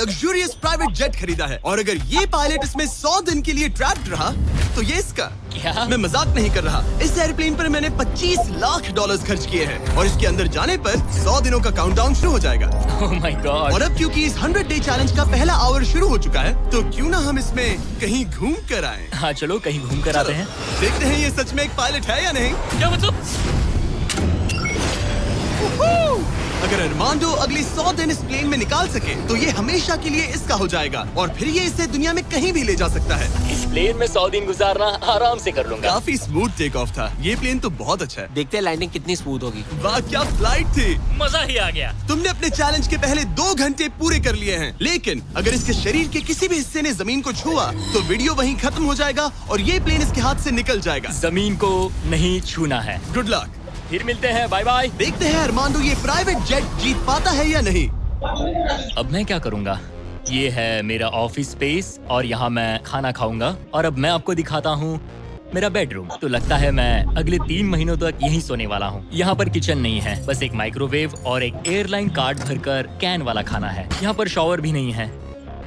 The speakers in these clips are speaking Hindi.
लग्जूरियस प्राइवेट जेट खरीदा है और अगर ये पायलट इसमें 100 दिन के लिए ट्रैप्ड रहा तो ये इसका। क्या? मैं मजाक नहीं कर रहा। इस एयरप्लेन पर मैंने $25 लाख खर्च किए हैं और इसके अंदर जाने पर 100 दिनों का काउंटडाउन शुरू हो जाएगा। Oh my God! और अब क्योंकि इस 100 डे चैलेंज का पहला आवर शुरू हो चुका है तो क्यों ना हम इसमें कहीं घूम कर आए। हाँ चलो कहीं घूम कर आते हैं। देखते हैं ये सच में एक पायलट है या नहीं। क्या मतलब? अगर अरमांडो अगले 100 दिन इस प्लेन में निकाल सके तो ये हमेशा के लिए इसका हो जाएगा और फिर ये इसे दुनिया में कहीं भी ले जा सकता है। इस प्लेन में 100 दिन गुजारना आराम से कर लूंगा। काफी स्मूथ टेक ऑफ था। ये प्लेन तो बहुत अच्छा है। देखते हैं लैंडिंग कितनी स्मूथ होगी। वाह क्या फ्लाइट थी। मजा ही आ गया। तुमने अपने चैलेंज के पहले 2 घंटे पूरे कर लिए हैं, लेकिन अगर इसके शरीर के किसी भी हिस्से ने जमीन को छुआ तो वीडियो वहीं खत्म हो जाएगा और ये प्लेन इसके हाथ से निकल जाएगा। जमीन को नहीं छूना है। Good luck. फिर मिलते हैं, बाय बाय। देखते हैं अरमांडो ये प्राइवेट जेट जीत पाता है या नहीं। अब मैं क्या करूंगा? ये है मेरा ऑफिस स्पेस और यहाँ मैं खाना खाऊंगा और अब मैं आपको दिखाता हूँ मेरा बेडरूम। तो लगता है मैं अगले 3 महीनों तक यहीं सोने वाला हूँ। यहाँ पर किचन नहीं है, बस एक माइक्रोवेव और एक एयरलाइन कार्ड भरकर कैन वाला खाना है। यहाँ पर शॉवर भी नहीं है।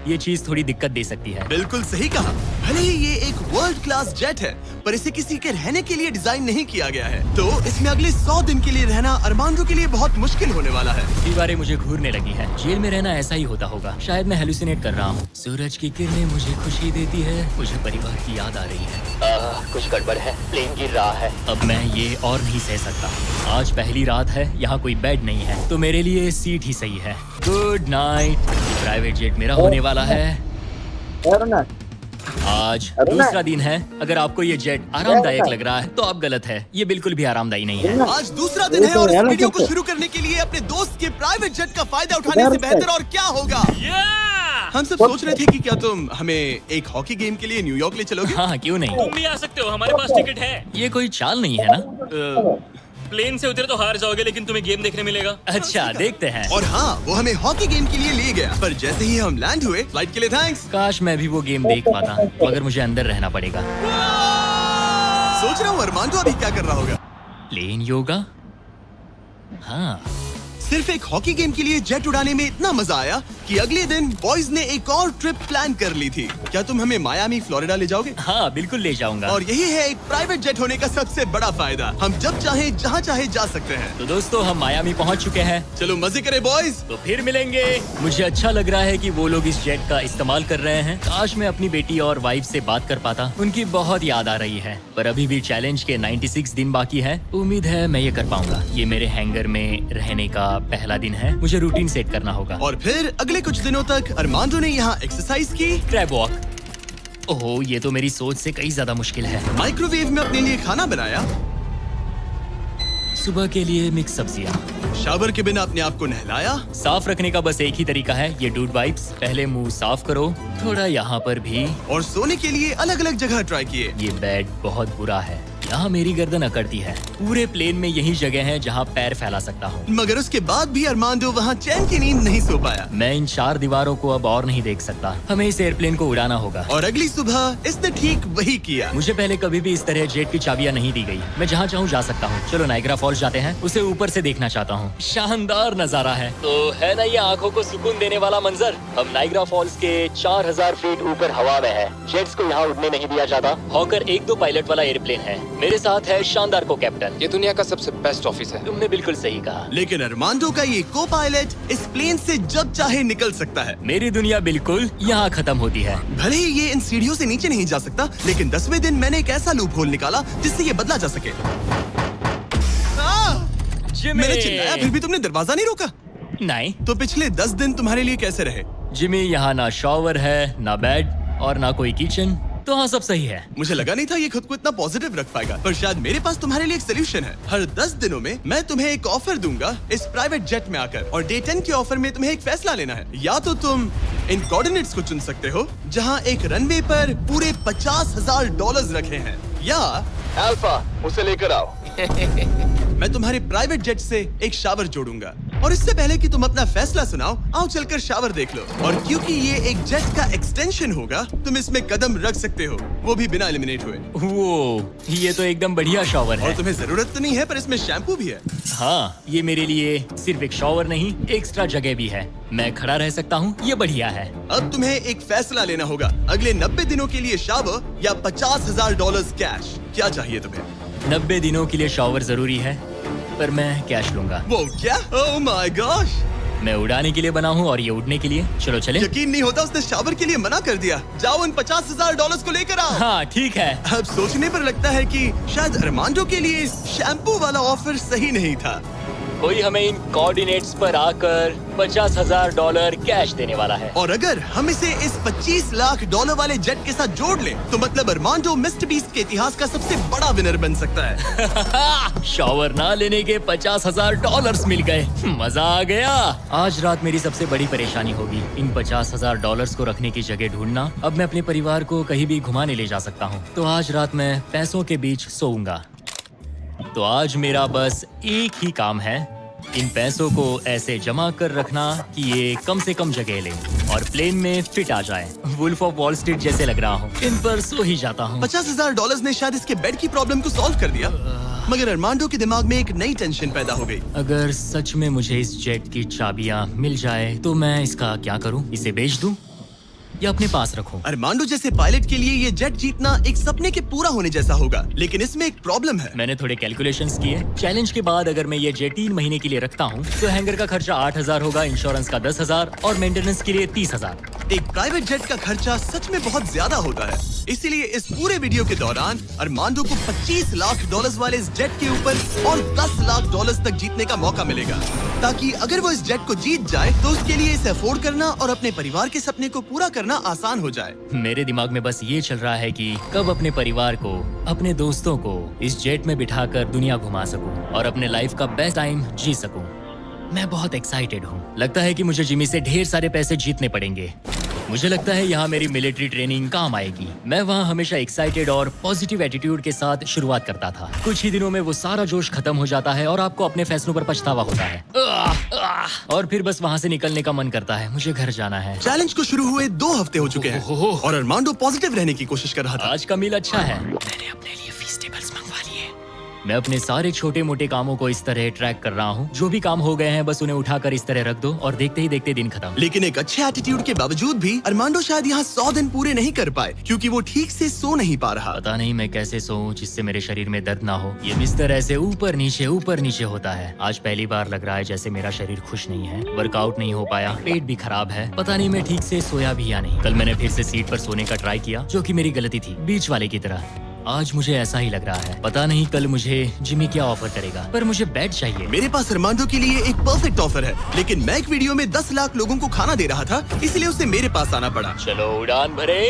ये चीज थोड़ी दिक्कत दे सकती है। बिल्कुल सही कहा। भले ही ये एक वर्ल्ड क्लास जेट है पर इसे किसी के रहने के लिए डिजाइन नहीं किया गया है, तो इसमें अगले 100 दिन के लिए रहना अरमांडो के लिए बहुत मुश्किल होने वाला है। दीवारें मुझे घूरने लगी हैं। जेल में रहना ऐसा ही होता होगा। शायद मैं हेलुसिनेट कर रहा हूँ। सूरज की किरणें मुझे खुशी देती है। मुझे परिवार की याद आ रही है। कुछ गड़बड़ है। प्लेन गिर रहा है। अब मैं ये और नहीं सह सकता। आज पहली रात है, यहाँ कोई बेड नहीं है, तो मेरे लिए सीट ही सही है। Good night. प्राइवेट जेट मेरा होने वाला है। आज दूसरा दिन है। अगर आपको ये जेट आरामदायक लग रहा है तो आप गलत है। ये बिल्कुल भी आरामदायी नहीं है। आज दूसरा दिन है और इस वीडियो को शुरू करने के लिए अपने दोस्त के प्राइवेट जेट का फायदा उठाने से बेहतर और क्या होगा। हम सब सोच रहे थे कि क्या तुम हमें एक हॉकी गेम के लिए न्यूयॉर्क ले चलोगे। हाँ क्यों नहीं। तुम भी आ सकते हो, हमारे पास टिकट है। ये कोई चाल नहीं है ना। प्लेन से उतरे तो हार जाओगे लेकिन तुम्हें गेम देखने मिलेगा। अच्छा देखते हैं। और हाँ, वो हमें हॉकी गेम के लिए ले गया, पर जैसे ही हम लैंड हुए, फ्लाइट के लिए थैंक्स। काश मैं भी वो गेम देख पाता, मगर मुझे अंदर रहना पड़ेगा। सोच रहा हूँ अरमांडो अभी क्या कर रहा होगा। प्लेन योगा। हाँ सिर्फ एक हॉकी गेम के लिए जेट उड़ाने में इतना मजा आया कि अगले दिन बॉयज ने एक और ट्रिप प्लान कर ली थी। क्या तुम हमें मायामी फ्लोरिडा ले जाओगे। हाँ बिल्कुल ले जाऊंगा। और यही है एक प्राइवेट जेट होने का सबसे बड़ा फायदा। हम जब चाहे जहाँ चाहे जा सकते हैं। तो दोस्तों हम मायामी पहुँच चुके हैं। चलो मजे करें बॉयज। तो फिर मिलेंगे। मुझे अच्छा लग रहा है कि वो लोग इस जेट का इस्तेमाल कर रहे हैं। काश मैं अपनी बेटी और वाइफ से बात कर पाता। उनकी बहुत याद आ रही है। पर अभी भी चैलेंज के 96 दिन बाकी है। उम्मीद है मैं ये कर पाऊंगा। ये मेरे हैंगर में रहने का पहला दिन है। मुझे रूटीन सेट करना होगा। और फिर अगले कुछ दिनों तक अरमांडो ने यहाँ एक्सरसाइज की। Crab walk. ओह ये तो मेरी सोच से कई ज्यादा मुश्किल है। माइक्रोवेव में अपने लिए खाना बनाया। सुबह के लिए मिक्स सब्जियाँ। शावर के बिना अपने आप को नहलाया। साफ रखने का बस एक ही तरीका है, ये डूड वाइप्स। पहले मुंह साफ करो, थोड़ा यहाँ पर भी। और सोने के लिए अलग अलग जगह ट्राई किए। ये बेड बहुत बुरा है। यहाँ मेरी गर्दन अकड़ती है। पूरे प्लेन में यही जगह है जहाँ पैर फैला सकता हूँ। मगर उसके बाद भी अरमांडो वहाँ चैन की नींद नहीं सो पाया। मैं इन 4 दीवारों को अब और नहीं देख सकता। हमें इस एयरप्लेन को उड़ाना होगा। और अगली सुबह इसने ठीक वही किया। मुझे पहले कभी भी इस तरह जेट की चाबियां नहीं दी गई। मैं जहाँ चाहूँ जा सकता हूँ। चलो नाइग्रा फॉल्स जाते हैं। उसे ऊपर से देखना चाहता हूँ। शानदार नजारा है। तो है ना ये आंखों को सुकून देने वाला मंजर। हम नाइग्रा फॉल्स के 4000 फीट ऊपर हवा में है। जेट्स को यहाँ उड़ने नहीं दिया जाता। हॉकर 1-2 पायलट वाला एयरप्लेन है। मेरे साथ है शानदार को कैप्टन। ये दुनिया का सबसे बेस्ट ऑफिस है। तुमने बिल्कुल सही कहा। लेकिन अरमांडो का ये को पायलट इस प्लेन से जब चाहे निकल सकता है। मेरी दुनिया बिल्कुल यहाँ खत्म होती है। भले ही ये इन सीढ़ियों से नीचे नहीं जा सकता, लेकिन 10वें दिन मैंने एक ऐसा लूप होल निकाला जिससे ये बदला जा सके। जिमी! मैंने चिल्लाया फिर भी तुमने दरवाजा नहीं रोका। नहीं तो पिछले 10 दिन तुम्हारे लिए कैसे रहे। जिमी, यहाँ ना शॉवर है, ना बेड और ना कोई किचन। तो हाँ सब सही है। मुझे लगा नहीं था ये खुद को इतना पॉजिटिव रख पाएगा, पर शायद मेरे पास तुम्हारे लिए एक सोल्यूशन है। हर 10 दिनों में मैं तुम्हें एक ऑफर दूंगा इस प्राइवेट जेट में आकर, और डे 10 के ऑफर में तुम्हें एक फैसला लेना है। या तो तुम इन कोऑर्डिनेट्स को चुन सकते हो जहां एक रनवे पर पूरे $50,000 रखे हैं, या अल्फा उसे लेकर आओ। मैं तुम्हारे प्राइवेट जेट से एक शावर जोड़ूंगा। और इससे पहले कि तुम अपना फैसला सुनाओ, आओ चलकर शावर देख लो। और क्योंकि ये एक जेट का एक्सटेंशन होगा, तुम इसमें कदम रख सकते हो, वो भी बिना एलिमिनेट हुए। वो ये तो एकदम बढ़िया शॉवर और है। तुम्हें जरूरत तो नहीं है, पर इसमें शैम्पू भी है। हाँ, ये मेरे लिए सिर्फ एक शॉवर नहीं, एक्स्ट्रा जगह भी है। मैं खड़ा रह सकता हूँ, ये बढ़िया है। अब तुम्हें एक फैसला लेना होगा, अगले 90 दिनों के लिए शावर या $50,000 कैश। क्या चाहिए तुम्हें? 90 दिनों के लिए शॉवर जरूरी है, पर मैं कैश लूंगा। वो क्या? Oh my gosh! मैं उड़ाने के लिए बना हूँ और ये उड़ने के लिए। चलो चले। यकीन नहीं होता, उसने शावर के लिए मना कर दिया। जाओ उन $50,000 को लेकर आओ। हाँ ठीक है। अब सोचने पर लगता है कि शायद अरमांडो के लिए शैम्पू वाला ऑफर सही नहीं था। कोई हमें इन कोऑर्डिनेट्स पर आकर $50,000 कैश देने वाला है। और अगर हम इसे इस $25 लाख वाले जेट के साथ जोड़ लें, तो मतलब अरमांडो मिस्टर बीस्ट के इतिहास का सबसे बड़ा विनर बन सकता है। शॉवर ना लेने के $50,000 मिल गए। मजा आ गया। आज रात मेरी सबसे बड़ी परेशानी होगी इन $50,000 को रखने की जगह ढूंढना। अब मैं अपने परिवार को कहीं भी घुमाने ले जा सकता हूँ, तो आज रात मैं पैसों के बीच सोऊंगा। तो आज मेरा बस एक ही काम है, इन पैसों को ऐसे जमा कर रखना कि ये कम से कम जगह ले और प्लेन में फिट आ जाए। वुल्फ ऑफ वॉल स्ट्रीट जैसे लग रहा हूँ। इन पर सो ही जाता हूँ। $50,000 ने शायद इसके बेड की प्रॉब्लम को सॉल्व कर दिया, मगर अरमांडो के दिमाग में एक नई टेंशन पैदा हो गई। अगर सच में मुझे इस जेट की चाबियां मिल जाए तो मैं इसका क्या करूं? इसे बेच दूं या अपने पास रखूं? अरमांडो जैसे पायलट के लिए ये जेट जीतना एक सपने के पूरा होने जैसा होगा, लेकिन इसमें एक प्रॉब्लम है। मैंने थोड़े कैलकुलेशंस किए। चैलेंज के बाद अगर मैं ये जेट 3 महीने के लिए रखता हूँ तो हैंगर का खर्चा 8,000 होगा, इंश्योरेंस का 10,000 और मेंटेनेंस के लिए 30,000। एक प्राइवेट जेट का खर्चा सच में बहुत ज्यादा होता है, इसीलिए इस पूरे वीडियो के दौरान अरमांडो को $25 लाख वाले इस जेट के ऊपर और $10 लाख तक जीतने का मौका मिलेगा, ताकि अगर वो इस जेट को जीत जाए तो उसके लिए इसे अफोर्ड करना और अपने परिवार के सपने को पूरा करना आसान हो जाए। मेरे दिमाग में बस ये चल रहा है कि कब अपने परिवार को, अपने दोस्तों को इस जेट में बिठाकर दुनिया घुमा सकूं और अपने लाइफ का बेस्ट टाइम जी सकूं। मैं बहुत एक्साइटेड हूँ। लगता है कि मुझे जिमी से ढेर सारे पैसे जीतने पड़ेंगे। मुझे लगता है यहाँ मेरी मिलिट्री ट्रेनिंग काम आएगी। मैं वहाँ हमेशा एक्साइटेड और पॉजिटिव एटीट्यूड के साथ शुरुआत करता था। कुछ ही दिनों में वो सारा जोश खत्म हो जाता है और आपको अपने फैसलों पर पछतावा होता है। और फिर बस वहाँ से निकलने का मन करता है। मुझे घर जाना है। चैलेंज को शुरू हुए 2 हफ्ते हो चुके हैं और अरमांडो पॉजिटिव रहने की कोशिश कर रहा था। आज का मील अच्छा है। मैंने अपने लिए फेस्टिवल्स मंगवा लिए। मैं अपने सारे छोटे मोटे कामों को इस तरह ट्रैक कर रहा हूँ। जो भी काम हो गए हैं बस उन्हें उठाकर इस तरह रख दो और देखते ही देखते दिन खत्म। लेकिन एक अच्छे एटीट्यूड के बावजूद भी अरमांडो शायद यहाँ 100 दिन पूरे नहीं कर पाए, क्योंकि वो ठीक से सो नहीं पा रहा। पता नहीं मैं कैसे सोऊं जिससे मेरे शरीर में दर्द ना हो। ये बिस्तर ऐसे ऊपर नीचे होता है। आज पहली बार लग रहा है जैसे मेरा शरीर खुश नहीं है। वर्कआउट नहीं हो पाया, पेट भी खराब है। पता नहीं मैं ठीक से सोया भी या नहीं। कल मैंने फिर से सीट पर सोने का ट्राई किया, जो कि मेरी गलती थी, बीच वाले की तरह। आज मुझे ऐसा ही लग रहा है। पता नहीं कल मुझे जिमी क्या ऑफर करेगा, पर मुझे बेड चाहिए। मेरे पास अरमांडो के लिए एक परफेक्ट ऑफर है, लेकिन मैं एक वीडियो में 10 लाख लोगों को खाना दे रहा था, इसलिए उसे मेरे पास आना पड़ा। चलो उड़ान भरे।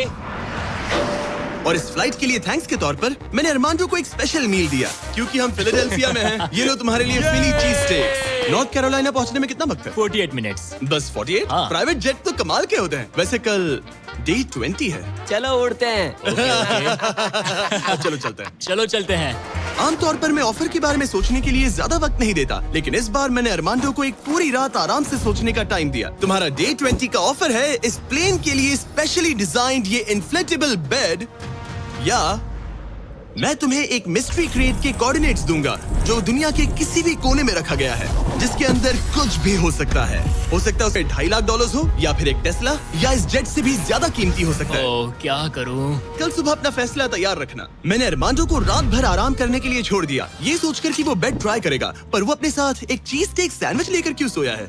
और इस फ्लाइट के लिए थैंक्स के तौर पर मैंने अरमांडो को एक स्पेशल मील दिया, क्योंकि हम फिलाडेल्फिया में हैं। ये लो तुम्हारे लिए फिली चीज स्टेक्स। नॉर्थ कैरोलिना पहुंचने में कितना वक्त है? 48 मिनट्स। बस 48? हाँ। प्राइवेट जेट तो कमाल के होते हैं। वैसे कल डे 20 है। चलो उड़ते हैं। चलो चलते हैं। चलो चलते हैं। आमतौर पर मैं ऑफर के बारे में सोचने के लिए ज्यादा वक्त नहीं देता, लेकिन इस बार मैंने अरमांडो को एक पूरी रात आराम से सोचने का टाइम दिया। तुम्हारा डे 20 का ऑफर है इस प्लेन के लिए स्पेशली डिजाइन्ड ये इन्फ्लेटेबल बेड, या मैं तुम्हें एक मिस्ट्री क्रेट के कोऑर्डिनेट्स दूंगा जो दुनिया के किसी भी कोने में रखा गया है, जिसके अंदर कुछ भी हो सकता है। हो सकता है उसमें $2.5 लाख हो, या फिर एक टेस्ला, या इस जेट से भी ज्यादा कीमती हो सकता है। ओह, क्या करूं? कल सुबह अपना फैसला तैयार रखना। मैंने अरमांडो को रात भर आराम करने के लिए छोड़ दिया, ये सोचकर कि वो बेड ट्राई करेगा, पर वो अपने साथ एक चीज स्टेक सैंडविच लेकर क्यों सोया है?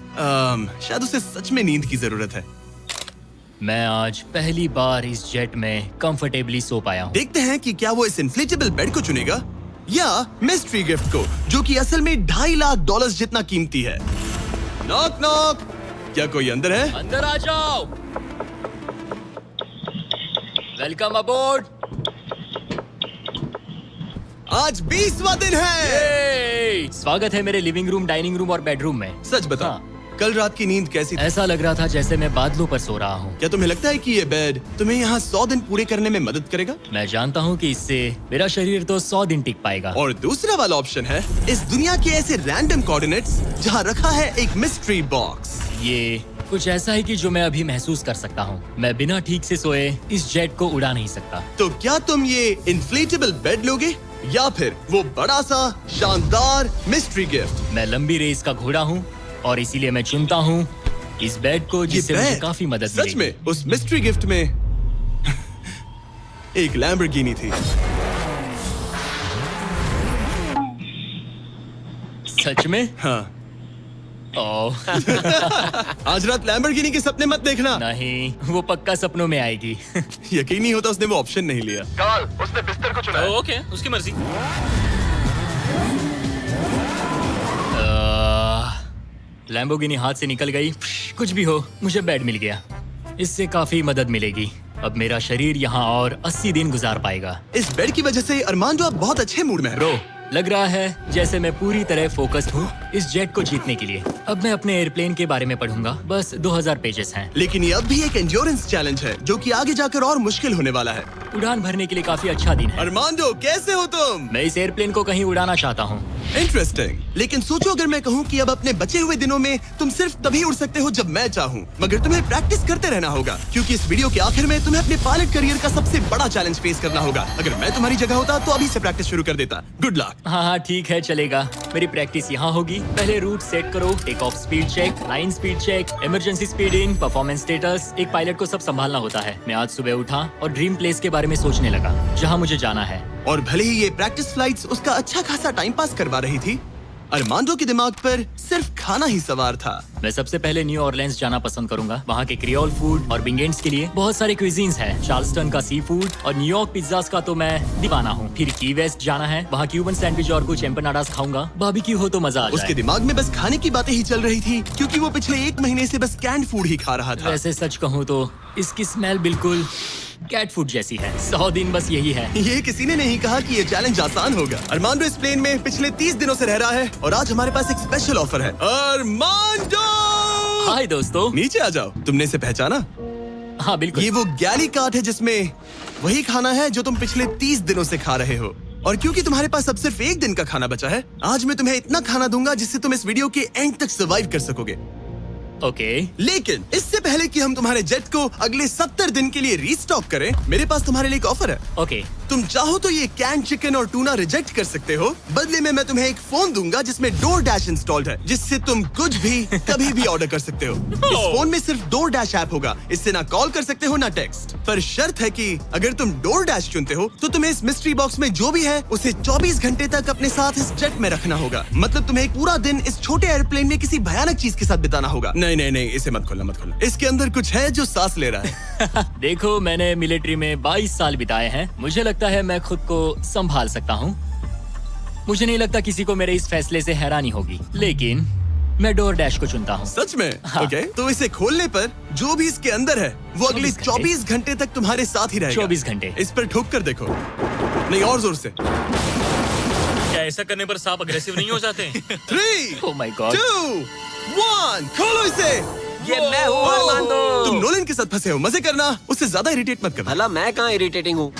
शायद उसे सच में नींद की जरूरत है। मैं आज पहली बार इस जेट में कंफर्टेबली सो पाया हूँ। देखते हैं कि क्या वो इस इन्फ्लेटेबल बेड को चुनेगा या मिस्ट्री गिफ्ट को, जो कि असल में $2.5 लाख जितना कीमती है। नॉक नॉक, क्या कोई अंदर है? अंदर आ जाओ। Welcome aboard. आज 20वां दिन है। स्वागत है मेरे लिविंग रूम, डाइनिंग रूम और बेडरूम में। सच बताओ, कल रात की नींद कैसी थी? ऐसा लग रहा था जैसे मैं बादलों पर सो रहा हूँ। क्या तुम्हें लगता है कि ये बेड तुम्हें यहाँ 100 दिन पूरे करने में मदद करेगा? मैं जानता हूँ कि इससे मेरा शरीर तो 100 दिन टिक पाएगा। और दूसरा वाला ऑप्शन है इस दुनिया के ऐसे रैंडम कोऑर्डिनेट्स जहाँ रखा है एक मिस्ट्री बॉक्स। ये कुछ ऐसा है कि जो मैं अभी महसूस कर सकता हूँ। मैं बिना ठीक से सोए इस जेट को उड़ा नहीं सकता। तो क्या तुम ये इन्फ्लेटेबल बेड लोगे या फिर वो बड़ा सा शानदार मिस्ट्री गिफ्ट? मैं लंबी रेस का घोड़ा हूँ और इसीलिए मैं चुनता हूँ इस बेड को, जिससे मुझे बेड, काफी मदद सच मिलेगी। में उस मिस्ट्री गिफ्ट में एक लैम्बोर्गिनी थी। सच में? हाँ। ओह आज रात लैम्बोर्गिनी के सपने मत देखना। नहीं, वो पक्का सपनों में आएगी। यकीन नहीं होता उसने वो ऑप्शन नहीं लिया। कार्ल, उसने बिस्तर को चुना। ओके, उसकी मर्जी। लैम्बोर्गिनी हाथ से निकल गई। कुछ भी हो, मुझे बेड मिल गया। इससे काफी मदद मिलेगी। अब मेरा शरीर यहाँ और 80 दिन गुजार पाएगा। इस बेड की वजह से अरमांडो अब बहुत अच्छे मूड में है। ब्रो, लग रहा है जैसे मैं पूरी तरह फोकस्ड हूँ इस जेट को जीतने के लिए। अब मैं अपने एयरप्लेन के बारे में पढ़ूंगा। बस 2000 पेजेस हैं। लेकिन ये अब भी एक एंड्योरेंस चैलेंज है जो कि आगे जाकर और मुश्किल होने वाला है। उड़ान भरने के लिए काफी अच्छा दिन है। अरमांडो, कैसे हो तुम? मैं इस एयरप्लेन को कहीं उड़ाना चाहता हूँ। इंटरेस्टिंग। लेकिन सोचो अगर मैं कहूँ कि अब अपने बचे हुए दिनों में तुम सिर्फ तभी उड़ सकते हो जब मैं चाहूँ, मगर तुम्हें प्रैक्टिस करते रहना होगा क्योंकि इस वीडियो के आखिर में तुम्हें अपने पायलट करियर का सबसे बड़ा चैलेंज फेस करना होगा। अगर मैं तुम्हारी जगह होता तो अभी से प्रैक्टिस शुरू कर देता। Good luck. हाँ हाँ ठीक है, चलेगा। मेरी प्रैक्टिस यहाँ होगी। पहले रूट सेट करो, take off speed check, line speed check, emergency speed in, performance status. एक पायलट को सब संभालना होता है। मैं आज सुबह उठा और ड्रीम प्लेस के बारे में सोचने लगा जहाँ मुझे जाना है। और भले ही ये प्रैक्टिस फ्लाइट्स उसका अच्छा खासा टाइम पास करवा रही थी, अरमांडो के दिमाग पर सिर्फ खाना ही सवार था। मैं सबसे पहले न्यू ऑरलेंस जाना पसंद करूंगा। वहाँ के क्रियोल फूड और बिंगेंट्स के लिए बहुत सारे क्विजीन्स हैं। चार्ल्सटन का सी फूड और न्यूयॉर्क पिज्जास का तो मैं दीवाना हूँ। फिर की वेस्ट जाना है, वहाँ क्यूबन सैंडविच और कुछ एम्पनाडास खाऊंगा। बारबेक्यू हो तो मजा आ उसके जाए। दिमाग में बस खाने की बातें ही चल रही थी क्योंकि वो पिछले 1 महीने से बस कैंड फूड ही खा रहा था। वैसे सच कहूँ तो इसकी स्मेल बिल्कुल कैट फूड जैसी है। 100 दिन बस यही है। ये किसी ने नहीं कहा कि ये चैलेंज आसान होगा। अरमांडो इस प्लेन में पिछले 30 दिनों से रह रहा है और आज हमारे पास एक स्पेशल ऑफर है। अरमांडो! हाय दोस्तों। नीचे आ जाओ। तुमने इसे पहचाना? हाँ बिल्कुल। ये वो गैली कार्ट है जिसमें वही खाना है जो तुम पिछले 30 दिनों से खा रहे हो। और क्योंकि तुम्हारे पास अब सिर्फ 1 दिन का खाना बचा है, आज मैं तुम्हें इतना खाना दूंगा जिससे तुम इस वीडियो के एंड तक सर्वाइव कर सकोगे। ओके। लेकिन इससे पहले कि हम तुम्हारे जेट को अगले 70 दिन के लिए रीस्टॉक करें, मेरे पास तुम्हारे लिए एक ऑफर है। ओके। तुम चाहो तो ये कैन चिकन और टूना रिजेक्ट कर सकते हो। बदले में मैं तुम्हें एक फोन दूंगा जिसमें DoorDash इंस्टॉल्ड है, जिससे तुम कुछ भी कभी भी ऑर्डर कर सकते हो। इस फोन में सिर्फ DoorDash ऐप होगा। इससे ना कॉल कर सकते हो ना टेक्स्ट। पर शर्त है कि अगर तुम DoorDash चुनते हो तो तुम्हें इस मिस्ट्री बॉक्स में जो भी है उसे 24 घंटे तक अपने साथ इस जेट में रखना होगा। मतलब तुम्हें एक पूरा दिन इस छोटे एयरप्लेन में किसी भयानक चीज के साथ बिताना होगा। नहीं नहीं नहीं, इसे मत खोलना मत खोलना। इसके अंदर कुछ है जो सांस ले रहा है। देखो, मैंने मिलिट्री में 22 साल बिताए हैं। मुझे लगता है मैं खुद को संभाल सकता हूँ। मुझे नहीं लगता किसी को मेरे इस फैसले से हैरानी होगी, लेकिन मैं DoorDash को चुनता हूँ। सच में? हाँ। ओके, तो इसे खोलने पर जो भी इसके अंदर है वो अगले 24 घंटे तक तुम्हारे साथ ही रहेगा। 24 घंटे। इस पर ठोक कर देखो। नहीं, और जोर से। क्या ऐसा करने पर सांप अग्रेसिव नहीं हो जाते? 3, Oh my God. 2, 1, खोलो इसे। ये मैं हूँ अरमांडो। तुम नोलन के साथ फंसे हो। मजे करना, उससे ज्यादा इरिटेट मत करना। भला मैं कहाँ इरिटेटिंग हूँ?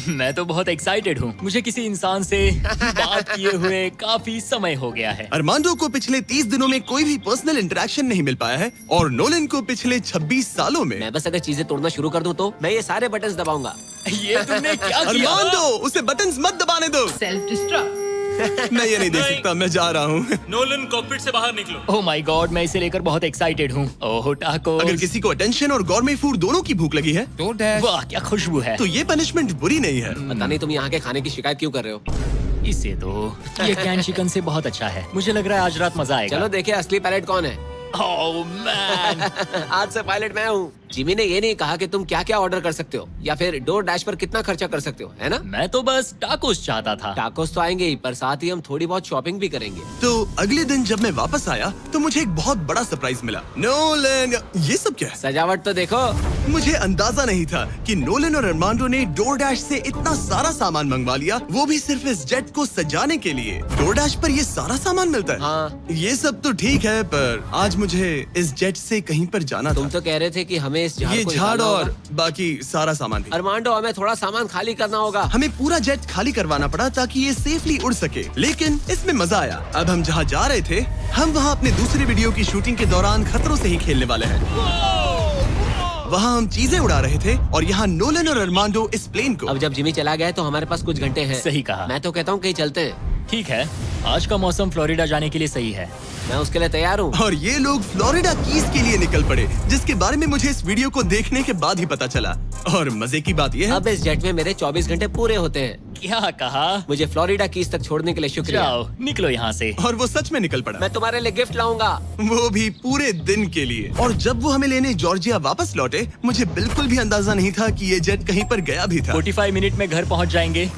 मैं तो बहुत एक्साइटेड हूँ। मुझे किसी इंसान से बात किए हुए काफी समय हो गया है। अरमांडो को पिछले 30 दिनों में कोई भी पर्सनल इंटरेक्शन नहीं मिल पाया है और नोलन को पिछले 26 सालों में। मैं बस अगर चीजें तोड़ना शुरू कर दूँ तो मैं ये सारे बटन्स दबाऊंगा। ये तुमने क्या किया? अरमांडो, उसे बटन्स मत दबाने दो। Self destruct. मैं ये नहीं देख सकता, मैं जा रहा हूँ। नोलन कॉकपिट से बाहर निकलो। Oh my God, मैं इसे लेकर बहुत एक्साइटेड हूँ। ओह टाको। अगर किसी को अटेंशन और गॉर्मे फूड दोनों की भूख लगी है वाह क्या खुशबू है। तो ये पनिशमेंट बुरी नहीं है। पता नहीं तुम यहाँ के खाने की शिकायत क्यों कर रहे हो? इसे तो ये कैन चिकन से बहुत अच्छा है। मुझे लग रहा है आज रात मजा आएगा। चलो देखे असली पायलट कौन है। Oh man. आज से पायलट मैं हूँ। जिमी ने ये नहीं कहा कि तुम क्या क्या ऑर्डर कर सकते हो या फिर डोर डैश पर कितना खर्चा कर सकते हो, है ना? मैं तो बस टाकोस चाहता था। टाकोस तो आएंगे ही, पर साथ ही हम थोड़ी बहुत शॉपिंग भी करेंगे। तो अगले दिन जब मैं वापस आया तो मुझे एक बहुत बड़ा सरप्राइज मिला। नोलन, ये सब क्या है? सजावट तो देखो। मुझे अंदाजा नहीं था कि नोलन और अरमांडो ने डोरडैश से इतना सारा सामान मंगवा लिया, वो भी सिर्फ इस जेट को सजाने के लिए। डोरडैश पर ये सारा सामान मिलता है? हाँ। ये सब तो ठीक है, पर आज मुझे इस जेट से कहीं पर जाना तुम था। तो कह रहे थे कि हमें इस झाड़ ये को झाड़ निकालना और होगा। बाकी सारा सामान भी। अरमांडो, हमें थोड़ा सामान खाली करना होगा। हमें पूरा जेट खाली करवाना पड़ा ताकि ये सेफली उड़ सके, लेकिन इसमें मजा आया। अब हम जहाँ जा रहे थे, हम वहाँ अपने दूसरे वीडियो की शूटिंग के दौरान खतरों से ही खेलने वाले हैं। वहाँ हम चीजें उड़ा रहे थे और यहाँ नोलन और अरमांडो इस प्लेन को। अब जब जिमी चला गया है तो हमारे पास कुछ घंटे हैं। सही कहा। मैं तो कहता हूँ कहीं चलते हैं। ठीक है, आज का मौसम फ्लोरिडा जाने के लिए सही है। मैं उसके लिए तैयार हूँ। और ये लोग फ्लोरिडा कीज के लिए निकल पड़े, जिसके बारे में मुझे इस वीडियो को देखने के बाद ही पता चला। और मजे की बात ये है, अब इस जेट में मेरे 24 घंटे पूरे होते हैं। क्या कहा? मुझे फ्लोरिडा कीज तक छोड़ने के लिए शुक्रिया। जाओ, निकलो यहाँ से। और वो सच में निकल पड़ा, मैं तुम्हारे लिए गिफ्ट लाऊंगा। वो भी पूरे दिन के लिए। और जब वो हमें लेने जॉर्जिया वापस लौटे, मुझे बिल्कुल भी अंदाजा नहीं था कि ये जेट कहीं पर गया भी था। 45 मिनट में घर पहुँच जाएंगे।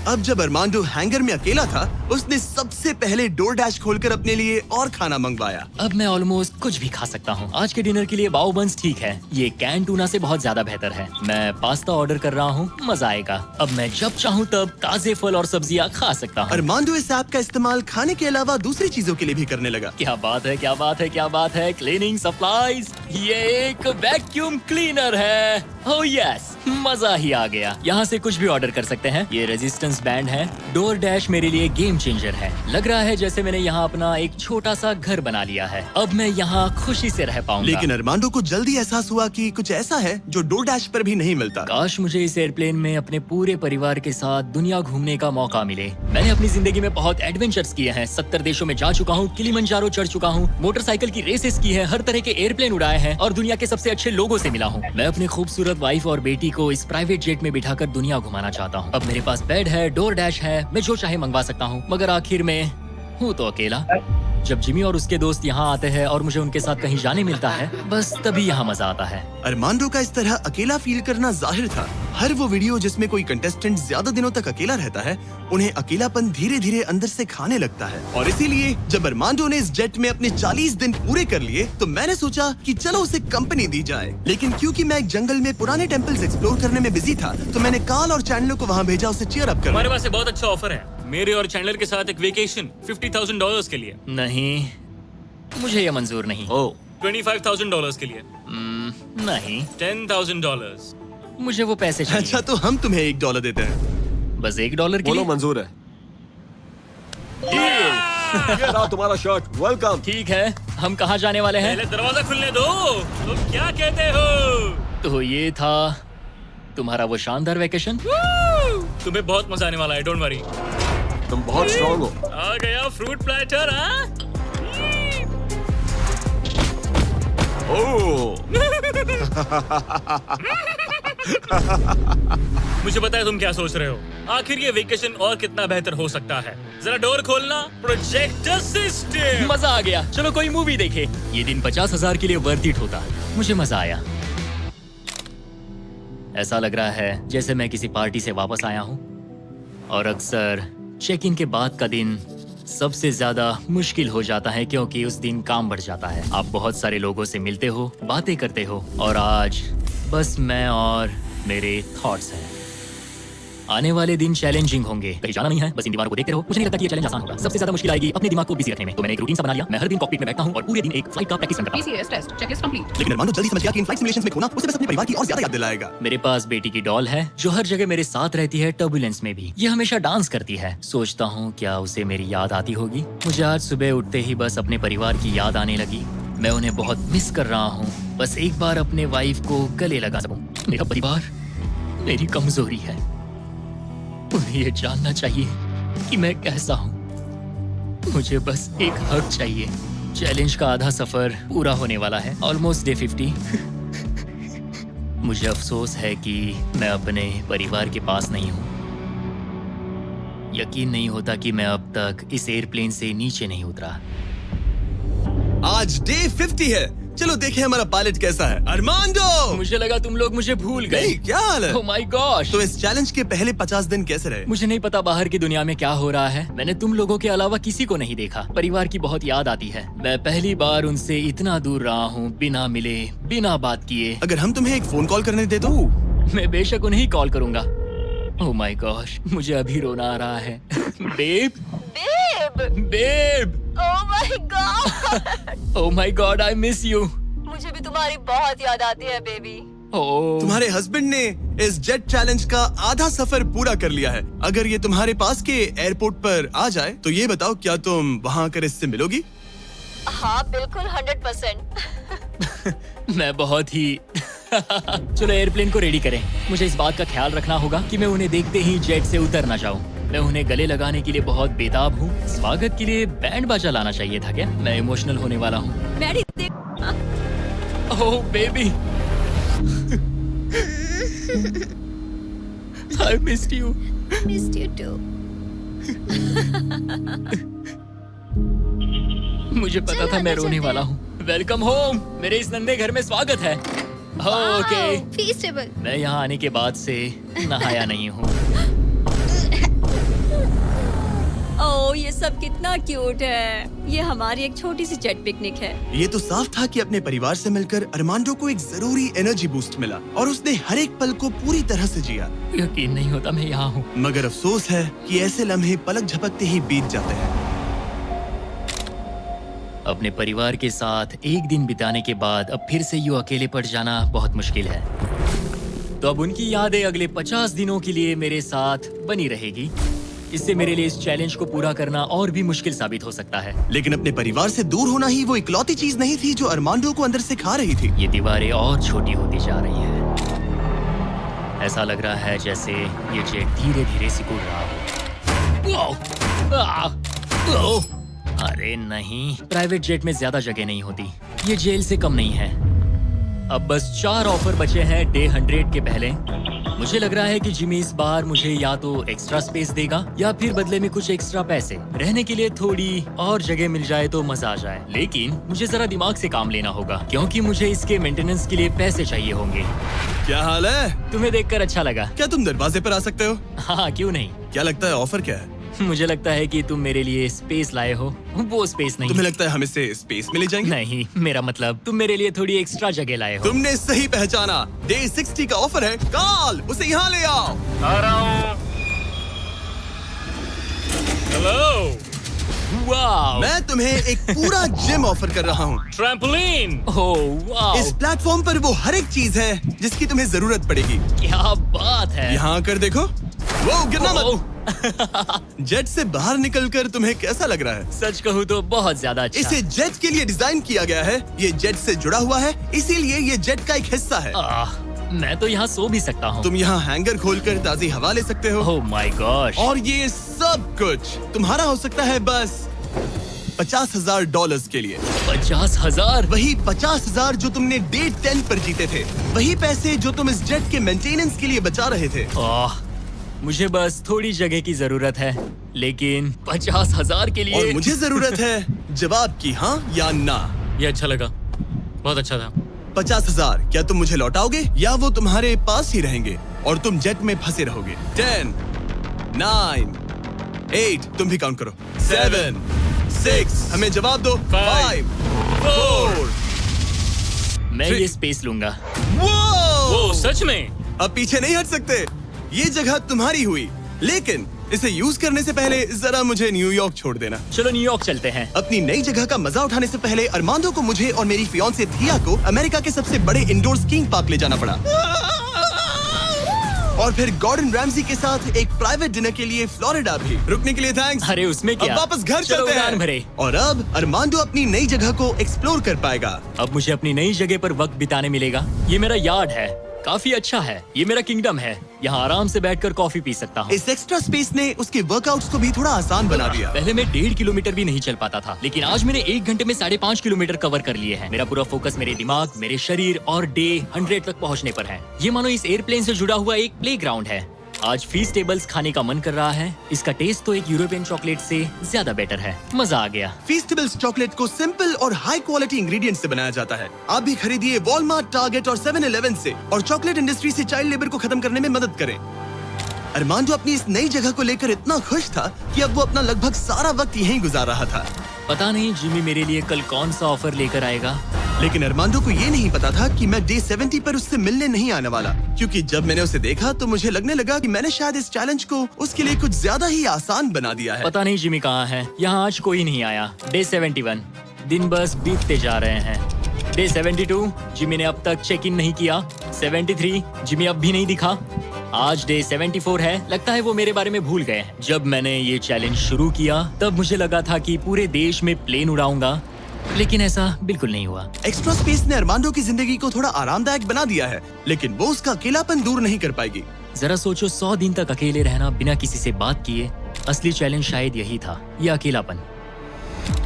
अब जब अरमांडो हैंगर में अकेला था, उसने सबसे पहले डोरडैश खोलकर अपने लिए और खाना मंगवाया। अब मैं ऑलमोस्ट कुछ भी खा सकता हूँ। आज के डिनर के लिए बाओ बंस ठीक है, ये कैन टूना से बहुत ज्यादा बेहतर है। मैं पास्ता ऑर्डर कर रहा हूँ, मजा आएगा। अब मैं जब चाहूँ तब ताजे फल और सब्जियाँ खा सकता हूँ। अरमांडो इस ऐप का इस्तेमाल खाने के अलावा दूसरी चीजों के लिए भी करने लगा। क्या बात है, क्या बात है, क्या बात है। क्लीनिंग सप्लाईज, ये एक वैक्यूम क्लीनर है। ओह यस, मजा ही आ गया। यहाँ से कुछ भी ऑर्डर कर सकते हैं। ये रेजिस्टेंस बैंड है। डोर डैश मेरे लिए गेम चेंजर है। लग रहा है जैसे मैंने यहाँ अपना एक छोटा सा घर बना लिया है। अब मैं यहाँ खुशी से रह पाऊंगा। लेकिन अरमांडो को जल्दी एहसास हुआ कि कुछ ऐसा है जो डोरडैश पर भी नहीं मिलता। काश मुझे इस एयरप्लेन में अपने पूरे परिवार के साथ दुनिया घूमने का मौका मिले। मैंने अपनी जिंदगी में बहुत एडवेंचर्स किए हैं। 70 देशों में जा चुका हूँ, किलिमंजारो चढ़ चुका हूँ, मोटरसाइकिल की रेसेस की है, हर तरह के एयरप्लेन उड़ाए हैं और दुनिया के सबसे अच्छे लोगों से मिला हूँ। मैं अपनी खूबसूरत वाइफ और बेटी को इस प्राइवेट जेट में बिठाकर दुनिया घुमाना चाहता हूँ। अब मेरे पास बेड है, डोर डैश है, मैं जो चाहे मंगवा सकता हूँ, मगर आखिर में हूँ तो अकेला। जब जिमी और उसके दोस्त यहाँ आते हैं और मुझे उनके साथ कहीं जाने मिलता है, बस तभी यहाँ मजा आता है। अरमांडो का इस तरह अकेला फील करना जाहिर था। हर वो वीडियो जिसमें कोई कंटेस्टेंट ज्यादा दिनों तक अकेला रहता है, उन्हें अकेलापन धीरे धीरे अंदर से खाने लगता है। और इसीलिए जब अरमांडो ने इस जेट में अपने 40 दिन पूरे कर लिए, तो मैंने सोचा कि चलो उसे कंपनी दी जाए। लेकिन क्योंकि मैं एक जंगल में पुराने टेम्पल्स एक्सप्लोर करने में बिजी था, तो मैंने कार्ल और चैंडलर को वहाँ भेजा उसे चीयर अप हमारे करने। पास एक बहुत अच्छा ऑफर है मेरे और चैंडलर के साथ एक वेकेशन $50,000 के लिए। नहीं, मुझे ये मंजूर नहीं। ओ, $25,000 के लिए। नहीं, $10,000। मुझे वो पैसे चाहिए। अच्छा, तो हम तुम्हें $1 देते हैं। बस $1 के बोलो लिए? मंजूर है। ये रहा तुम्हारा शर्ट, वेलकम। ठीक है, हम कहाँ जाने वाले हैं? पहले दरवाजा खुलने दो। तुम क्या कहते हो? तो ये था तुम्हारा वो शानदार वेकेशन। तुम्हें बहुत मजा आने वाला है, डोंट वरी। तुम बहुत स्ट्रॉन्ग हो। आ गया फ्रूट प्लेटर। हाँ, मुझे पता है तुम क्या सोच रहे हो। आखिर ये वेकेशन और कितना बेहतर हो सकता है। जरा डोर खोलना। Projector system. मजा आ गया, चलो कोई मूवी देखे। ये दिन 50,000 के लिए वर्थ इट होता। मुझे मजा आया। ऐसा लग रहा है जैसे मैं किसी पार्टी से वापस आया हूँ। और अक्सर चेक इन के बाद का दिन सबसे ज्यादा मुश्किल हो जाता है, क्योंकि उस दिन काम बढ़ जाता है। आप बहुत सारे लोगों से मिलते हो, बातें करते हो, और आज बस मैं और मेरे थॉट्स हैं। आने वाले दिन चैलेंजिंग होंगे। कहीं जाना नहीं है, बस इन दीवारों को देखते रहो। मुझे नहीं लगता कि ये चैलेंज आसान होगा। सबसे ज्यादा मुश्किल आएगी अपने दिमाग को बिजी रखने में। तो मैंने एक रूटीन सा बना लिया। मैं हर दिन कॉकपिट में बैठता हूँ और पूरे दिन एक फ्लाइट का प्रैक्टिस करता हूँ। PCS test. Checklist complete. लेकिन अरमांडो जल्दी समझ गया कि इन फ्लाइट सिमुलेशंस में खोना उसे बस अपने परिवार की और ज्यादा याद दिलाएगा। मेरे पास बेटी की डॉल है जो हर जगह मेरे साथ रहती है, टर्बुलेंस में भी। ये हमेशा डांस करती है। सोचता हूँ क्या उसे मेरी याद आती होगी। मुझे आज सुबह उठते ही बस अपने परिवार की याद आने लगी। मैं उन्हें बहुत मिस कर रहा हूँ। बस एक बार अपने वाइफ को गले लगा सकूं। मेरा परिवार मेरी कमजोरी है। उन्हें ये जानना चाहिए कि मैं कैसा हूँ। मुझे बस एक हक चाहिए। चैलेंज का आधा सफर पूरा होने वाला है, ऑलमोस्ट डे 50। मुझे अफसोस है कि मैं अपने परिवार के पास नहीं हूँ। यकीन नहीं होता कि मैं अब तक इस एयरप्लेन से नीचे नहीं उतरा। आज डे 50 है। चलो देखें हमारा पायलट कैसा है। अरमांडो! मुझे लगा तुम लोग मुझे भूल गए। नहीं, क्या हाल है? Oh my gosh. तो इस चैलेंज के पहले 50 दिन कैसे रहे? मुझे नहीं पता बाहर की दुनिया में क्या हो रहा है। मैंने तुम लोगों के अलावा किसी को नहीं देखा। परिवार की बहुत याद आती है। मैं पहली बार उनसे इतना दूर रहा हूँ, बिना मिले, बिना बात किए। अगर हम तुम्हें एक फोन कॉल करने दे तो? मैं बेशक उन्हें कॉल करूंगा। ओह माय गॉश, मुझे अभी रोना आ रहा है। Babe, babe, oh my god. Oh my god, I miss you. मुझे भी तुम्हारी बहुत याद आती है बेबी। ओह, तुम्हारे हस्बैंड ने इस जेट चैलेंज का आधा सफर पूरा कर लिया है। अगर ये तुम्हारे पास के एयरपोर्ट पर आ जाए तो ये बताओ, क्या तुम वहाँ आकर इससे मिलोगी? हाँ बिल्कुल 100%। मैं बहुत ही चलो एयरप्लेन को रेडी करें। मुझे इस बात का ख्याल रखना होगा कि मैं उन्हें देखते ही जेट से उतर ना जाऊं। मैं उन्हें गले लगाने के लिए बहुत बेताब हूँ। स्वागत के लिए बैंड बाजा लाना चाहिए था क्या? मैं इमोशनल होने वाला हूँ। मैडी देख। ओह baby, I missed you. Missed you too. मुझे पता चलो, था मैं अंदर रोने चलते वाला हैं। हूँ। Welcome home. मेरे इस नन्हे घर में स्वागत है। ओके, फीस्टेबल। मैं यहाँ आने के बाद से नहाया नहीं हूँ। ओह ये सब कितना क्यूट है। ये हमारी एक छोटी सी जेट पिकनिक है। ये तो साफ था कि अपने परिवार से मिलकर अरमांडो को एक जरूरी एनर्जी बूस्ट मिला और उसने हर एक पल को पूरी तरह से जिया। यकीन नहीं होता मैं यहाँ हूँ। मगर अफसोस है कि ऐसे लम्हे पलक झपकते ही बीत जाते हैं। अपने परिवार के साथ एक दिन बिताने के बाद अब फिर से यूं अकेले पड़ जाना बहुत मुश्किल है। तो अब उनकी यादें अगले 50 दिनों के लिए मेरे साथ बनी रहेगी। इससे मेरे लिए इस चैलेंज को पूरा करना और भी मुश्किल साबित हो सकता है। लेकिन अपने परिवार से दूर होना ही वो इकलौती चीज नहीं थी जो अरमांडो को अंदर से खा रही थी। ये दीवारें और छोटी होती जा रही हैं। ऐसा लग रहा है जैसे ये जेट धीरे धीरे सिकुड़ रहा हो। अरे नहीं, प्राइवेट जेट में ज्यादा जगह नहीं होती। ये जेल से कम नहीं है। अब बस 4 ऑफर बचे हैं डे 100 के पहले। मुझे लग रहा है कि जिमी इस बार मुझे या तो एक्स्ट्रा स्पेस देगा या फिर बदले में कुछ एक्स्ट्रा पैसे। रहने के लिए थोड़ी और जगह मिल जाए तो मजा आ जाए। लेकिन मुझे जरा दिमाग से काम लेना होगा क्योंकि मुझे इसके मेंटेनेंस के लिए पैसे चाहिए होंगे। क्या हाल है? तुम्हें देखकर अच्छा लगा। क्या तुम दरवाजे पर आ सकते हो? हाँ, क्यों नहीं। क्या लगता है ऑफर क्या है? मुझे लगता है कि तुम मेरे लिए स्पेस लाए हो। वो स्पेस नहीं। तुम्हें लगता है हम इससे स्पेस में ले जाएंगे? नहीं, मेरा मतलब तुम मेरे लिए थोड़ी एक्स्ट्रा जगह लाए हो। तुमने सही पहचाना। डे 60 का ऑफर है। कॉल उसे यहाँ ले आओ। आ रहा हूँ। हेलो, वाओ, मैं तुम्हें एक पूरा जिम ऑफर कर रहा हूँ। ट्रैम्पोलिन। ओह वाओ, इस प्लेटफॉर्म पर वो हर एक चीज है जिसकी तुम्हें जरूरत पड़ेगी। क्या बात है। यहाँ आकर देखो। वो गिरना मत। ओह, जेट से बाहर निकलकर तुम्हें कैसा लग रहा है? सच कहूँ तो बहुत ज्यादा अच्छा। इसे जेट के लिए डिजाइन किया गया है। ये जेट से जुड़ा हुआ है, इसीलिए ये जेट का एक हिस्सा है। मैं तो यहाँ सो भी सकता हूँ। तुम यहाँ हैंगर खोलकर ताजी हवा ले सकते हो। Oh my gosh. और ये सब कुछ तुम्हारा हो सकता है बस $50,000 के लिए। 50,000? वही 50,000 जो तुमने डे 10 पर जीते थे। वही पैसे जो तुम इस जेट के मेंटेनेंस के लिए बचा रहे थे। मुझे बस थोड़ी जगह की जरूरत है, लेकिन 50,000 के लिए। और मुझे जरूरत है जवाब की, हाँ या ना। ये अच्छा लगा, बहुत अच्छा था। 50,000 क्या तुम मुझे लौटाओगे या वो तुम्हारे पास ही रहेंगे और तुम जेट में फंसे रहोगे? 10, 9, 8, तुम भी काउंट करो। 7, 6, हमें जवाब दो। 5, 4। मैं ये स्पेस लूंगा। वो सच में? अब पीछे नहीं हट सकते। ये जगह तुम्हारी हुई, लेकिन इसे यूज करने से पहले जरा मुझे न्यूयॉर्क छोड़ देना। चलो न्यूयॉर्क चलते हैं। अपनी नई जगह का मजा उठाने से पहले अरमांडो को मुझे और मेरी फियांसे थिया को अमेरिका के सबसे बड़े इंडोर स्कीइंग पार्क ले जाना पड़ा। और फिर गॉर्डन रैमजी के साथ एक प्राइवेट डिनर के लिए फ्लोरिडा भी। रुकने के लिए थैंक्स। अरे उसमें क्या? अब वापस घर चलो चलते उड़ान हैं। भरे। और अब अरमांडो अपनी नई जगह को एक्सप्लोर कर पाएगा। अब मुझे अपनी नई जगह पर वक्त बिताने मिलेगा। ये मेरा यार्ड है, काफी अच्छा है। ये मेरा किंगडम है, यहाँ आराम से बैठकर कॉफी पी सकता हूँ। इस एक्स्ट्रा स्पेस ने उसके वर्कआउट्स को भी थोड़ा आसान बना दिया। पहले मैं 1.5 किलोमीटर भी नहीं चल पाता था, लेकिन आज मैंने 1 घंटे में 5.5 किलोमीटर कवर कर लिए हैं। मेरा पूरा फोकस मेरे दिमाग, मेरे शरीर और डे 100 तक पहुँचने पर है। ये मानो इस एयरप्लेन से जुड़ा हुआ एक प्लेग्राउंड है। आज फीस टेबल्स खाने का मन कर रहा है। इसका टेस्ट तो एक यूरोपियन चॉकलेट से ज्यादा बेटर है। मजा आ गया। फीस्टेबल्स चॉकलेट को सिंपल और हाई क्वालिटी इंग्रेडिएंट्स से बनाया जाता है। आप भी खरीदिए वॉलमार्ट, टारगेट और 7-Eleven से और चॉकलेट इंडस्ट्री से चाइल्ड लेबर को खत्म करने में मदद करें। अरमांडो अपनी इस नई जगह को लेकर इतना खुश था कि अब वो अपना लगभग सारा वक्त यहीं गुजार रहा था। पता नहीं जिमी मेरे लिए कल कौन सा ऑफर लेकर आएगा। लेकिन अरमांडो को ये नहीं पता था कि मैं डे 70 पर उससे मिलने नहीं आने वाला, क्योंकि जब मैंने उसे देखा तो मुझे लगने लगा कि मैंने शायद इस चैलेंज को उसके लिए कुछ ज्यादा ही आसान बना दिया है। पता नहीं जिमी कहाँ है। यहाँ आज कोई नहीं आया। डे 71 दिन बस बीतते जा रहे हैं। डे 72 जिमी ने अब तक चेक इन नहीं किया। 73 जिमी अब भी नहीं दिखा। आज डे 74 है। लगता है वो मेरे बारे में भूल गए। जब मैंने ये चैलेंज शुरू किया तब मुझे लगा था कि पूरे देश में प्लेन उड़ाऊंगा, लेकिन ऐसा बिल्कुल नहीं हुआ। एक्स्ट्रा स्पेस ने अरमांडो की जिंदगी को थोड़ा आरामदायक बना दिया है, लेकिन वो उसका अकेलापन दूर नहीं कर पाएगी। जरा सोचो, 100 दिन तक अकेले रहना बिना किसी से बात किए। असली चैलेंज शायद यही था, ये अकेलापन।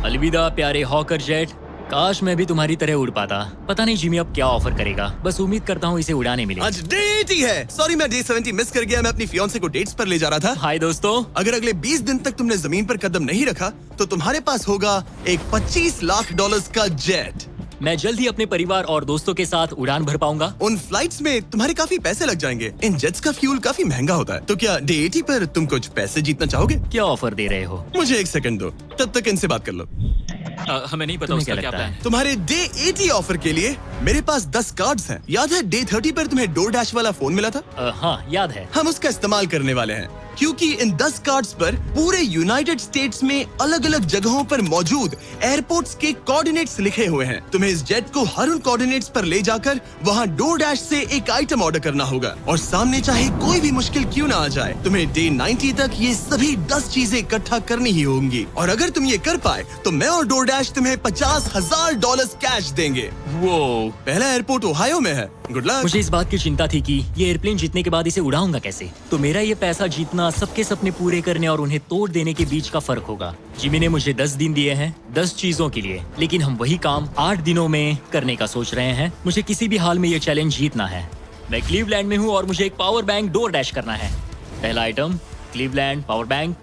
अलविदा प्यारे हॉकर जेट, काश मैं भी तुम्हारी तरह उड़ पाता। पता नहीं जिमी अब क्या ऑफर करेगा। बस उम्मीद करता हूँ इसे उड़ाने मिले। आज डे 80 है। सॉरी मैं डे 70 मिस कर गया। मैं अपनी फियांसे को डेट्स पर ले जा रहा था। हाय दोस्तों। अगर अगले 20 दिन तक तुमने जमीन पर कदम नहीं रखा तो तुम्हारे पास होगा एक $25 लाख का जेट। मैं जल्द ही अपने परिवार और दोस्तों के साथ उड़ान भर पाऊंगा। उन फ्लाइट्स में तुम्हारे काफी पैसे लग जाएंगे। इन जेट्स का फ्यूल काफी महंगा होता है। तो क्या डे 80 पर तुम कुछ पैसे जीतना चाहोगे? क्या ऑफर दे रहे हो? मुझे 1 सेकंड दो, तब तक इनसे बात कर लो। हमें नहीं पता तुम्हें उसका क्या क्या लगता प्लान है? है। तुम्हारे डे 80 ऑफर के लिए मेरे पास 10 कार्ड्स हैं। याद है डे 30 पर तुम्हें डोर डैश वाला फोन मिला था? हाँ याद है। हम उसका इस्तेमाल करने वाले हैं, क्योंकि इन 10 कार्ड्स पर पूरे यूनाइटेड स्टेट्स में अलग अलग जगहों पर मौजूद एयरपोर्ट्स के कोऑर्डिनेट्स लिखे हुए हैं। तुम्हें इस जेट को हर उन कोऑर्डिनेट्स पर ले जाकर वहां डोर डैश से एक आइटम ऑर्डर करना होगा और सामने चाहे कोई भी मुश्किल क्यों ना आ जाए, तुम्हें डे 90 तक ये सभी 10 चीजें इकट्ठा करनी ही होंगी। और अगर तुम ये कर पाए तो मैं और डोर डैश तुम्हें $50,000 कैश देंगे। वो पहला एयरपोर्ट ओहायो में है। Good luck. मुझे इस बात की चिंता थी कि ये एयरप्लेन जीतने के बाद इसे उड़ाऊंगा कैसे। तो मेरा ये पैसा जीतना सबके सपने पूरे करने और उन्हें तोड़ देने के बीच का फर्क होगा। जिमी ने मुझे 10 दिन दिए हैं 10 चीजों के लिए, लेकिन हम वही काम 8 दिनों में करने का सोच रहे हैं। मुझे किसी भी हाल में ये चैलेंज जीतना है। मैं क्लीवलैंड में हूँ और मुझे एक पावर बैंक डोर डैश करना है। पहला item Cleveland power bank.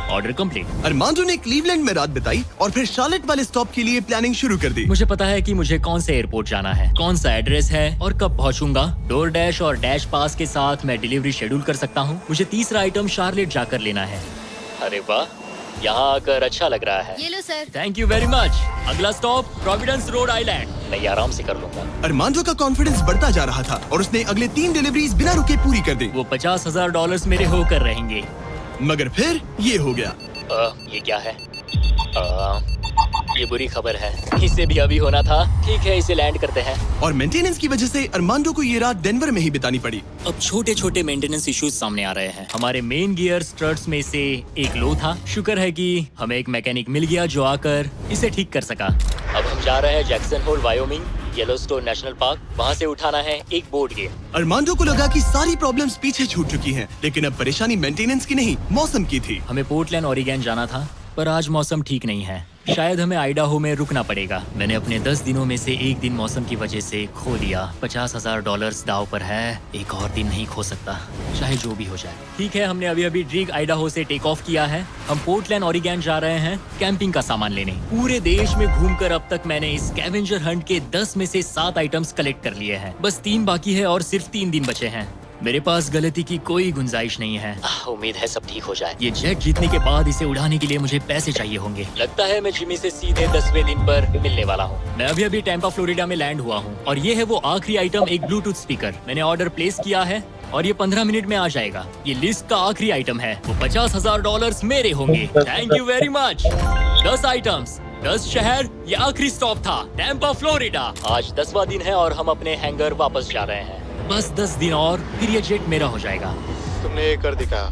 Order complete. Armando ने क्लीवलैंड में रात बिताई और फिर शार्लेट वाले स्टॉप के लिए प्लानिंग शुरू कर दी। मुझे पता है कि मुझे कौन से एयरपोर्ट जाना है, कौन सा एड्रेस है और कब पहुंचूंगा। डोर डैश और डैश पास के साथ मैं डिलीवरी शेड्यूल कर सकता हूं। मुझे तीसरा आइटम शार्लेट जाकर लेना है। अरे वाह, यहाँ आकर अच्छा लग रहा है। ये लो sir. Thank you very much. अगला स्टॉप प्रोविडेंस रोड आइलैंड। मैं ये आराम से कर लूंगा। अरमांडो का कॉन्फिडेंस बढ़ता जा रहा था और उसने अगले 3 डिलीवरीज बिना रुके पूरी कर दी। वो $50,000 मेरे होकर रहेंगे। मगर फिर ये हो गया। ये क्या है? ये बुरी खबर है। इसे भी अभी होना था। ठीक है, इसे लैंड करते हैं। और मेंटेनेंस की वजह से अरमांडो को ये रात डेनवर में ही बितानी पड़ी। अब छोटे छोटे मेंटेनेंस इश्यूज सामने आ रहे हैं। हमारे मेन गियर स्ट्रट्स में से एक लो था। शुक्र है कि हमें एक मैकेनिक मिल गया जो आकर इसे ठीक कर सका। अब हम जा रहे हैं Jackson Hole Wyoming, Yellowstone national park. वहाँ से उठाना है एक बोर्ड गेम। अरमांडो को लगा कि सारी प्रॉब्लम्स पीछे छूट चुकी हैं, लेकिन अब परेशानी मेंटेनेंस की नहीं मौसम की थी। हमें पोर्टलैंड ओरिगन जाना था, पर आज मौसम ठीक नहीं है। शायद हमें आइडाहो में रुकना पड़ेगा। मैंने अपने 10 दिनों में से एक दिन मौसम की वजह से खो दिया। $50,000 दाव पर है। एक और दिन नहीं खो सकता, चाहे जो भी हो जाए। ठीक है, हमने अभी अभी ड्रीग आइडाहो से टेक ऑफ किया है। हम पोर्टलैंड ओरिगन जा रहे हैं कैंपिंग का सामान लेने। पूरे देश में घूमकर अब तक मैंने इस स्कैवेंजर हंट के 10 में से 7 आइटम्स कलेक्ट कर लिए हैं। बस 3 बाकी है और सिर्फ 3 दिन बचे हैं। मेरे पास गलती की कोई गुंजाइश नहीं है। उम्मीद है सब ठीक हो जाए। ये जेट जीतने के बाद इसे उड़ाने के लिए मुझे पैसे चाहिए होंगे। लगता है मैं जिमी से सीधे 10वें दिन पर मिलने वाला हूँ। मैं अभी अभी टैंपा फ्लोरिडा में लैंड हुआ हूँ और ये है वो आखिरी आइटम, एक ब्लूटूथ स्पीकर। मैंने ऑर्डर प्लेस किया है और ये 15 मिनट में आ जाएगा। ये लिस्ट का आखिरी आइटम है। वो $50,000 मेरे होंगे। Thank you very much. 10 items, 10 शहर, ये आखिरी स्टॉप था टैंपा फ्लोरिडा। आज 10वां दिन है और हम अपने हैंगर वापस जा रहे हैं। बस 10 दिन और फिर ये जेट मेरा हो जाएगा। तुमने ये कर दिखाया।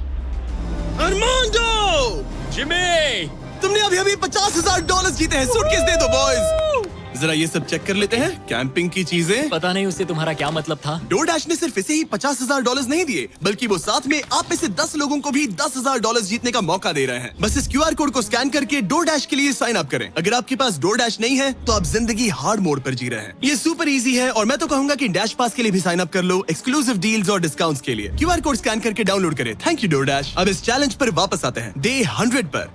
अरमांडो! जिमी! तुमने अभी अभी $50,000 जीते हैं। सूटकेस दे दो बॉयज। जरा ये सब चेक कर लेते हैं, कैंपिंग की चीजें। पता नहीं उससे तुम्हारा क्या मतलब था। डोरडैश ने सिर्फ इसे ही $50,000 नहीं दिए, बल्कि वो साथ में आप में से 10 लोगों को भी $10,000 जीतने का मौका दे रहे हैं। बस इस QR कोड को स्कैन करके डोरडैश के लिए साइन अप करें। अगर आपके पास डोरडैश नहीं है तो आप जिंदगी हार्ड मोड पर जी रहे हैं। ये सुपर इजी है और मैं तो कहूंगा कि डैश पास के लिए भी साइन अप कर लो, एक्सक्लूसिव डील्स और डिस्काउंट्स के लिए। QR कोड स्कैन करके डाउनलोड करें। Thank you DoorDash. अब इस चैलेंज पर वापस आते हैं, डे 100 पर।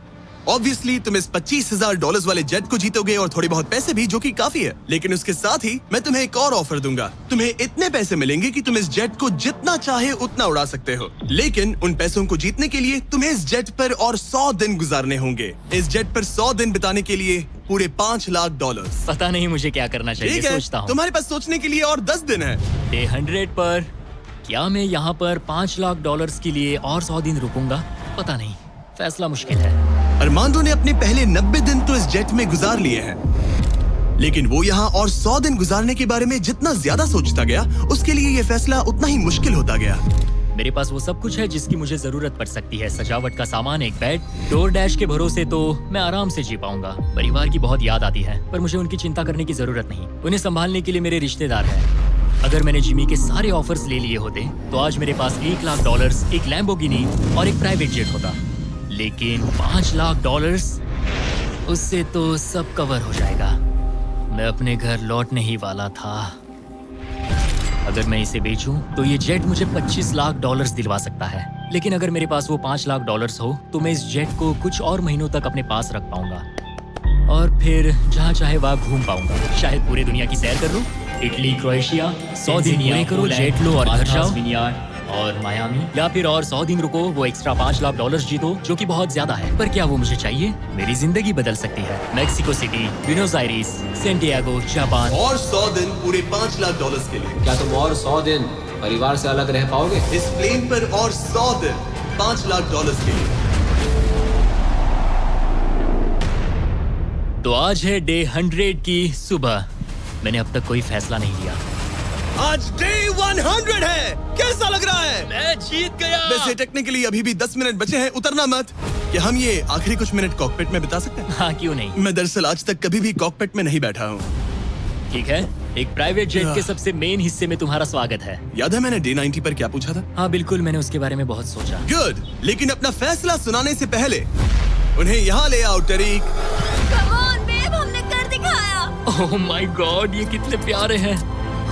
ऑब्वियसली तुम इस $25,000 वाले जेट को जीतोगे और थोड़े बहुत पैसे भी, जो कि काफी है। लेकिन उसके साथ ही मैं तुम्हें एक और ऑफर दूंगा। तुम्हें इतने पैसे मिलेंगे कि तुम इस जेट को जितना चाहे उतना उड़ा सकते हो। लेकिन उन पैसों को जीतने के लिए तुम्हें इस जेट पर और 100 दिन गुजारने होंगे। इस जेट पर 100 दिन बिताने के लिए पूरे $5 लाख। पता नहीं मुझे क्या करना चाहिए, ठीक है, सोचता हूँ। तुम्हारे पास सोचने के लिए और 10 दिन है। डे 100 पर क्या मैं यहाँ पर $5 लाख के लिए और 100 दिन रुकूंगा? पता नहीं, फैसला मुश्किल है। अरमांडो ने अपने पहले 90 दिन तो इस जेट में गुजार लिए हैं, लेकिन वो यहाँ और 100 दिन गुजारने के बारे में जितना ज्यादा सोचता गया, उसके लिए ये फैसला उतना ही मुश्किल होता गया। मेरे पास वो सब कुछ है जिसकी मुझे जरूरत पड़ सकती है। सजावट का सामान, एक बेड। डोरडैश के भरोसे तो मैं आराम से जी पाऊंगा। परिवार की बहुत याद आती है, पर मुझे उनकी चिंता करने की जरूरत नहीं। उन्हें संभालने के लिए मेरे रिश्तेदार हैं। अगर मैंने जिमी के सारे ऑफर्स ले लिए होते तो आज मेरे पास $1 लाख, एक लैम्बोर्गिनी और एक प्राइवेट जेट होता। लेकिन $5 लाख, उससे तो सब कवर हो जाएगा। मैं अपने घर लौटने ही वाला था। अगर मैं इसे बेचूं तो ये जेट मुझे $25 लाख दिलवा सकता है। लेकिन अगर मेरे पास वो $5 लाख हो तो मैं इस जेट को कुछ और महीनों तक अपने पास रख पाऊंगा और फिर जहाँ चाहे वहाँ घूम पाऊंगा। शायद पूरी दुनिया की सैर कर लूं। इटली, क्रोएशिया, 100 दिन पूरे करो, जेट लो और घर जाओ, और मायामी, या फिर और 100 दिन रुको, वो एक्स्ट्रा $5 लाख जीतो, जो कि बहुत ज्यादा है। पर क्या वो मुझे चाहिए? मेरी जिंदगी बदल सकती है। Mexico city, Buenos iris, Santiago, Japan. और 100 दिन पूरे $5 लाख के लिए। क्या तुम और 100 दिन परिवार से अलग रह पाओगे? इस प्लेन पर और 100 दिन $5 लाख के लिए। तो आज है डे 100 की सुबह। मैंने अब तक कोई फैसला नहीं लिया। आज डे 100 है। कैसा लग रहा है? मैं जीत गया। वैसे टेक्निकली अभी भी 10 मिनट बचे हैं, उतरना मत। क्या हम ये आखिरी कुछ मिनट कॉकपिट में बिता सकते हैं? हाँ, क्यों नहीं। मैं दरअसल आज तक कभी भी कॉकपिट में नहीं बैठा हूँ। ठीक है, एक प्राइवेट जेट के सबसे मेन हिस्से में तुम्हारा स्वागत है। याद है मैंने डे 90 पर क्या पूछा था? हाँ बिल्कुल, मैंने उसके बारे में बहुत सोचा। गुड, लेकिन अपना फैसला सुनाने से पहले उन्हें यहाँ ले आओ टरीक। Come on, babe, हमने कर दिखाया। ओह माय गॉड, ये कितने प्यारे हैं।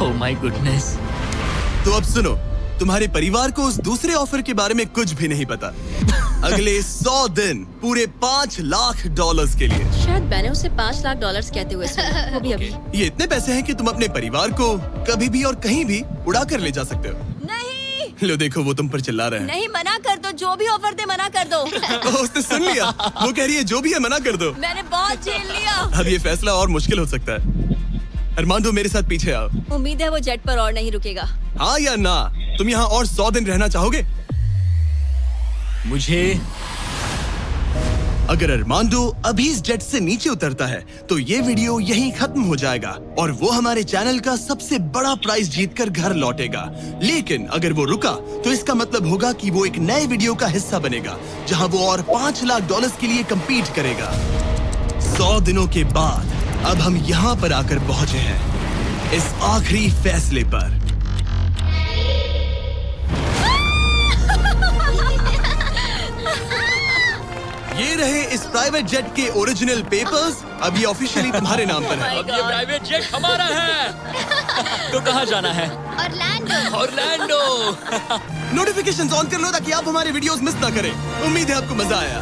Oh my goodness. तो अब सुनो, तुम्हारे परिवार को उस दूसरे ऑफर के बारे में कुछ भी नहीं पता। अगले 100 दिन पूरे $5 लाख के लिए। शायद मैंने उसे $5 लाख कहते हुए सुना, वो भी अभी। ये इतने पैसे हैं कि तुम अपने परिवार को कभी भी और कहीं भी उड़ा कर ले जा सकते हो। नहीं, लो देखो, वो तुम पर चिल्ला रहे हैं। नहीं, मना कर दो। जो भी ऑफर दे मना कर दो। ओह, उसने सुन लिया। वो कह रही है जो भी है मना कर दो। मैंने बहुत झेल लिया। अब ये फैसला और मुश्किल हो सकता है। अरमांडो, मेरे साथ पीछे आओ। उम्मीद है वो जेट पर और नहीं रुकेगा। हाँ या ना? तुम यहाँ और 100 दिन रहना चाहोगे? मुझे अगर अरमांडो अभी इस जेट से नीचे उतरता है तो ये वीडियो यहीं खत्म हो जाएगा और वो हमारे चैनल का सबसे बड़ा प्राइज जीतकर घर लौटेगा। लेकिन अगर वो रुका तो इसका मतलब होगा कि वो एक नए वीडियो का हिस्सा बनेगा जहां वो और $5 लाख के लिए compete करेगा। 100 दिनों के बाद अब हम यहाँ पर आकर पहुंचे हैं, इस आखिरी फैसले पर। ये रहे इस प्राइवेट जेट के ओरिजिनल पेपर्स। अब ये ऑफिशियली तुम्हारे नाम पर है। अब ये प्राइवेट जेट हमारा है। तो कहाँ जाना है? ऑरलैंडो। नोटिफिकेशंस ऑन कर लो ताकि आप हमारे वीडियोस मिस ना करें। उम्मीद है आपको मजा आया।